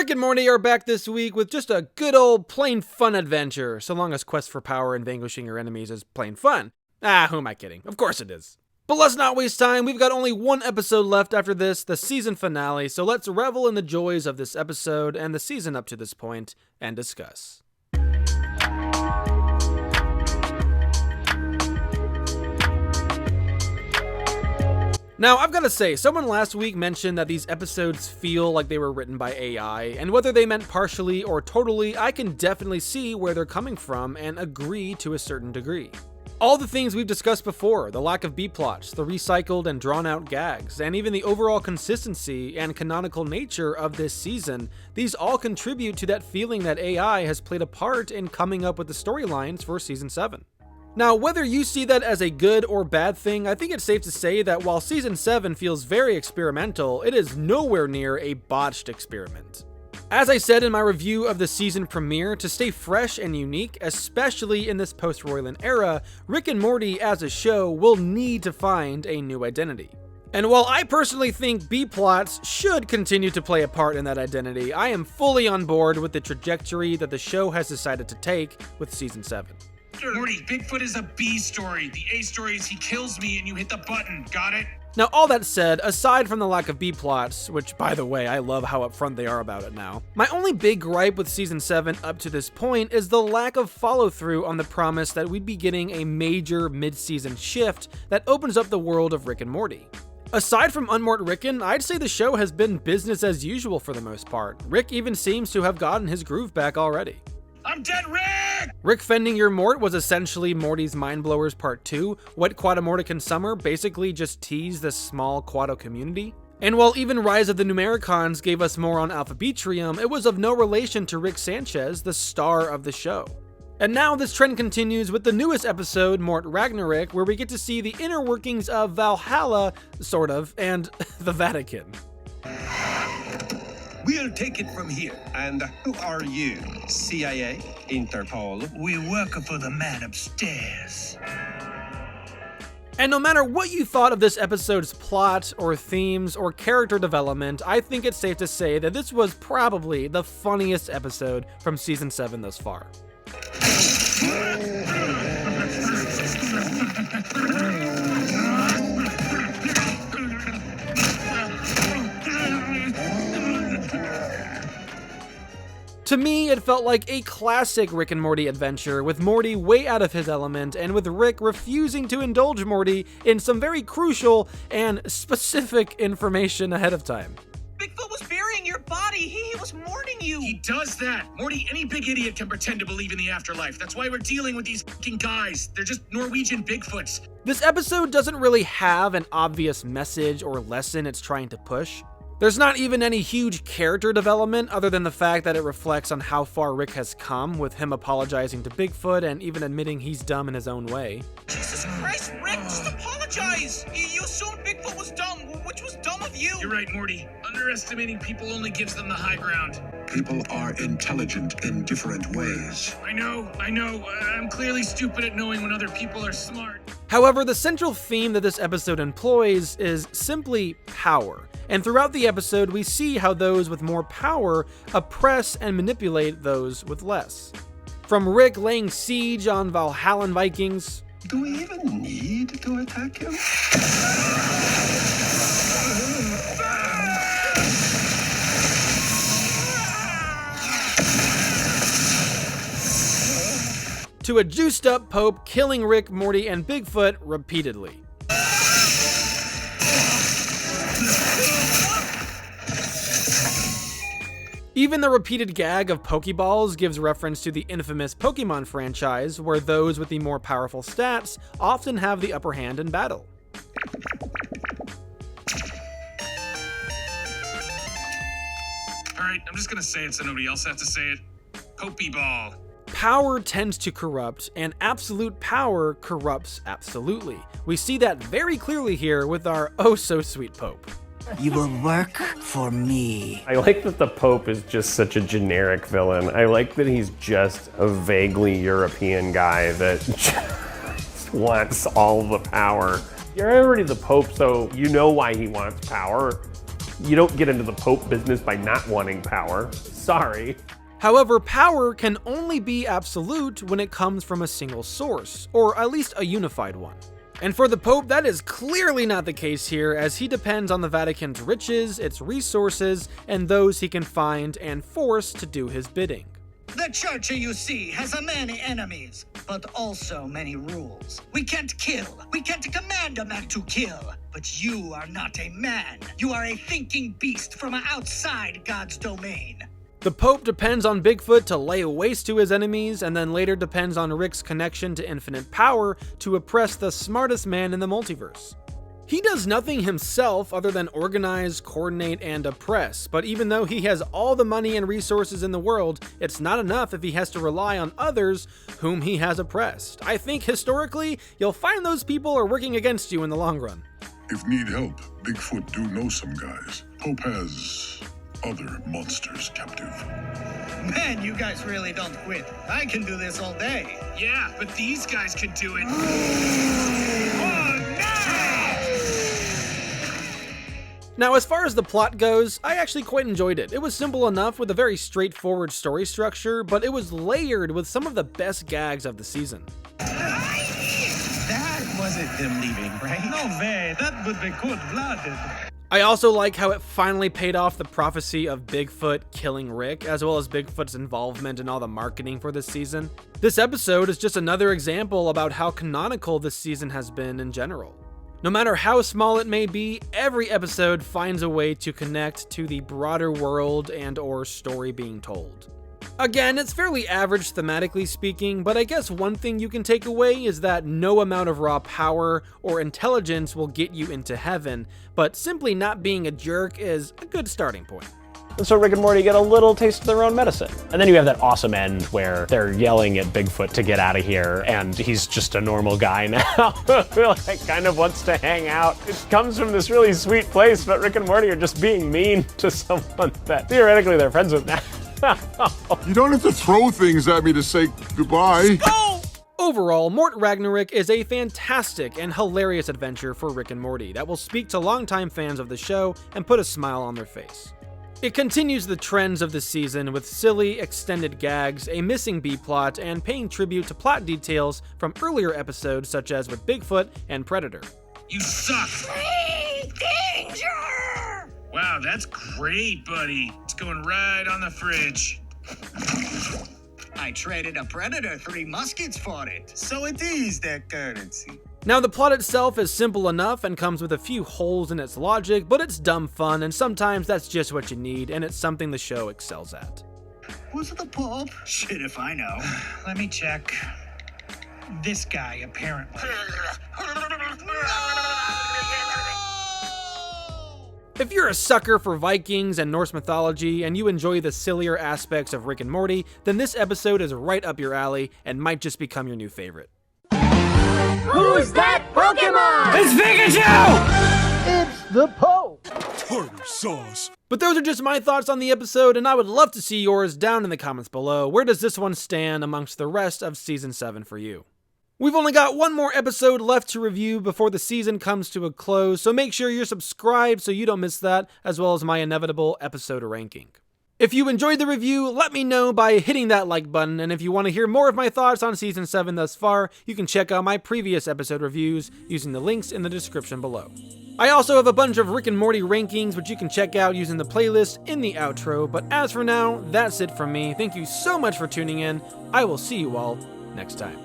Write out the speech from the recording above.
Rick and Morty are back this week with just a good old plain fun adventure, so long as quest for power and vanquishing your enemies is plain fun. Who am I kidding? Of course it is. But let's not waste time, we've got only one episode left after this, the season finale, so let's revel in the joys of this episode and the season up to this point, and discuss. Now, I've got to say, someone last week mentioned that these episodes feel like they were written by AI, and whether they meant partially or totally, I can definitely see where they're coming from and agree to a certain degree. All the things we've discussed before, the lack of B-plots, the recycled and drawn-out gags, and even the overall consistency and canonical nature of this season, these all contribute to that feeling that AI has played a part in coming up with the storylines for Season 7. Now, whether you see that as a good or bad thing, I think it's safe to say that while Season 7 feels very experimental, it is nowhere near a botched experiment. As I said in my review of the season premiere, to stay fresh and unique, especially in this post-Roiland era, Rick and Morty as a show will need to find a new identity. And while I personally think B-plots should continue to play a part in that identity, I am fully on board with the trajectory that the show has decided to take with Season 7. Morty, Bigfoot is a B story. The A story is he kills me and you hit the button. Got it? Now, all that said, aside from the lack of B-plots, which, by the way, I love how upfront they are about it now, my only big gripe with Season 7 up to this point is the lack of follow-through on the promise that we'd be getting a major mid-season shift that opens up the world of Rick and Morty. Aside from Unmort Ricken, I'd say the show has been business as usual for the most part. Rick even seems to have gotten his groove back already. I'm dead, Rick! Rick fending your Mort was essentially Morty's Mind Blowers Part 2. What Quatamortican Summer basically just teased the small Quado community. And while even Rise of the Numericons gave us more on Alphabetrium, it was of no relation to Rick Sanchez, the star of the show. And now this trend continues with the newest episode, Mort Ragnarok, where we get to see the inner workings of Valhalla, sort of, and the Vatican. We'll take it from here. And who are you? CIA? Interpol? We work for the man upstairs. And no matter what you thought of this episode's plot, or themes, or character development, I think it's safe to say that this was probably the funniest episode from Season 7 thus far. To me, it felt like a classic Rick and Morty adventure, with Morty way out of his element, and with Rick refusing to indulge Morty in some very crucial and specific information ahead of time. Bigfoot was burying your body. He was mourning you. He does that. Morty, any big idiot can pretend to believe in the afterlife. That's why we're dealing with these fucking guys. They're just Norwegian Bigfoots. This episode doesn't really have an obvious message or lesson it's trying to push. There's not even any huge character development other than the fact that it reflects on how far Rick has come, with him apologizing to Bigfoot and even admitting he's dumb in his own way. Jesus Christ, Rick, just apologize. You assumed Bigfoot was dumb, which was dumb of you. You're right, Morty. Underestimating people only gives them the high ground. People are intelligent in different ways. I know. I'm clearly stupid at knowing when other people are smart. However, the central theme that this episode employs is simply power. And throughout the episode, we see how those with more power oppress and manipulate those with less. From Rick laying siege on Valhallan Vikings. Do we even need to attack him? To a juiced up Pope killing Rick, Morty, and Bigfoot repeatedly. Even the repeated gag of Pokeballs gives reference to the infamous Pokemon franchise, where those with the more powerful stats often have the upper hand in battle. Alright, I'm just gonna say it so nobody else has to say it. Pokeball. Power tends to corrupt, and absolute power corrupts absolutely. We see that very clearly here with our oh-so-sweet Pope. You will work for me. I like that the Pope is just such a generic villain. I like that he's just a vaguely European guy that just wants all the power. You're already the Pope, so you know why he wants power. You don't get into the Pope business by not wanting power. Sorry. However, power can only be absolute when it comes from a single source, or at least a unified one. And for the Pope, that is clearly not the case here, as he depends on the Vatican's riches, its resources, and those he can find and force to do his bidding. The church, you see, has many enemies, but also many rules. We can't kill. We can't command a man to kill. But you are not a man. You are a thinking beast from outside God's domain. The Pope depends on Bigfoot to lay waste to his enemies, and then later depends on Rick's connection to infinite power to oppress the smartest man in the multiverse. He does nothing himself other than organize, coordinate, and oppress, but even though he has all the money and resources in the world, it's not enough if he has to rely on others whom he has oppressed. I think historically, you'll find those people are working against you in the long run. If need help, Bigfoot do know some guys. Pope has other monsters captive. Man, you guys really don't quit. I can do this all day. Yeah, but these guys could do it. Oh, Now, as far as the plot goes, I actually quite enjoyed it. It was simple enough with a very straightforward story structure, but it was layered with some of the best gags of the season. That wasn't him leaving, right? No way, that would be cold-blooded. I also like how it finally paid off the prophecy of Bigfoot killing Rick, as well as Bigfoot's involvement in all the marketing for this season. This episode is just another example about how canonical this season has been in general. No matter how small it may be, every episode finds a way to connect to the broader world and/or story being told. Again, it's fairly average thematically speaking, but I guess one thing you can take away is that no amount of raw power or intelligence will get you into heaven, but simply not being a jerk is a good starting point. And so Rick and Morty get a little taste of their own medicine. And then you have that awesome end where they're yelling at Bigfoot to get out of here, and he's just a normal guy now who like, kind of wants to hang out. It comes from this really sweet place, but Rick and Morty are just being mean to someone that theoretically they're friends with now. You don't have to throw things at me to say goodbye. Overall, Mort Ragnarok is a fantastic and hilarious adventure for Rick and Morty that will speak to longtime fans of the show and put a smile on their face. It continues the trends of the season with silly, extended gags, a missing B-plot, and paying tribute to plot details from earlier episodes such as with Bigfoot and Predator. You suck. Danger! Wow, that's great, buddy. It's going right on the fridge. I traded a Predator 3 muskets for it, so it is their currency. Now, the plot itself is simple enough and comes with a few holes in its logic, but it's dumb fun, and sometimes that's just what you need, and it's something the show excels at. Was it the Pope? Shit if I know. Let me check. This guy, apparently. If you're a sucker for Vikings and Norse mythology, and you enjoy the sillier aspects of Rick and Morty, then this episode is right up your alley and might just become your new favorite. Who's that Pokemon? It's Pikachu! It's the Pope. Tartar sauce. But those are just my thoughts on the episode, and I would love to see yours down in the comments below. Where does this one stand amongst the rest of Season 7 for you? We've only got one more episode left to review before the season comes to a close, so make sure you're subscribed so you don't miss that, as well as my inevitable episode ranking. If you enjoyed the review, let me know by hitting that like button, and if you want to hear more of my thoughts on Season 7 thus far, you can check out my previous episode reviews using the links in the description below. I also have a bunch of Rick and Morty rankings which you can check out using the playlist in the outro, but as for now, that's it from me. Thank you so much for tuning in. I will see you all next time.